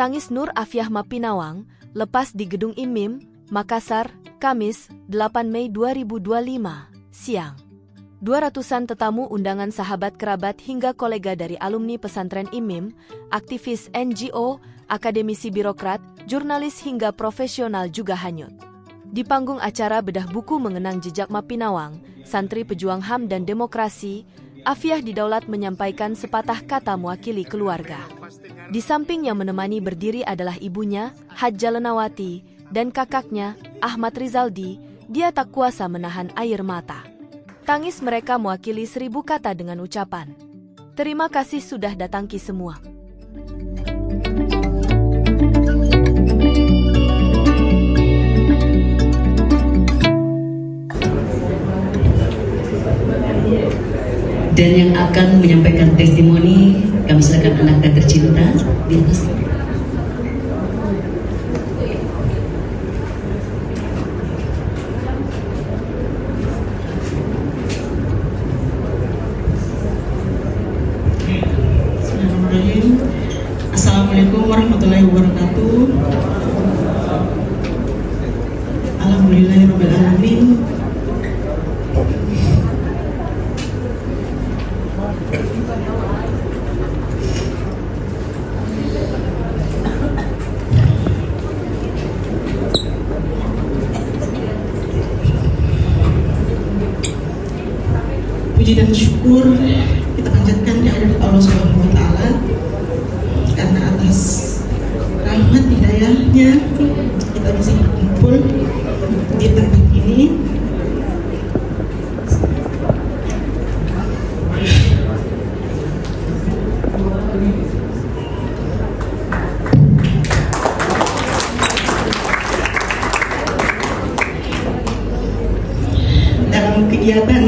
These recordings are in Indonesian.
tangis Nur Afiah Mapinawang lepas di Gedung IMIM, Makassar, Kamis, 8 Mei 2025, siang. 200-an tetamu undangan sahabat kerabat hingga kolega dari alumni pesantren IMIM, aktivis NGO, akademisi birokrat, jurnalis hingga profesional juga hanyut. Di panggung acara bedah buku mengenang jejak Mapinawang, santri pejuang HAM dan demokrasi, Afiah Didaulat menyampaikan sepatah kata mewakili keluarga. Di samping yang menemani berdiri adalah ibunya, Hadja Lenawati, dan kakaknya, Ahmad Rizaldi. Dia tak kuasa menahan air mata. Tangis mereka mewakili 1000 kata dengan ucapan, "Terima kasih sudah datang ki semua." Dan yang akan menyampaikan testimoni, kami silakan anak dan tercinta di atas. Assalamualaikum warahmatullahi wabarakatuh. Alhamdulillahirabbil alamin. Puji dan syukur kita panjatkan kehadirat Allah Subhanahu wa taala karena atas rahmat hidayahnya kita bisa berkumpul di tempat ini. Dalam kegiatan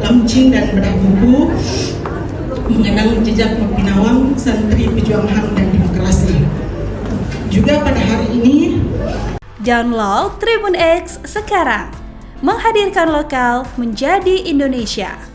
launching dan bedah buku mengenang jejak Mapinawang, santri pejuang HAM dan demokrasi. Juga pada hari ini, download Tribun X sekarang, menghadirkan lokal menjadi Indonesia.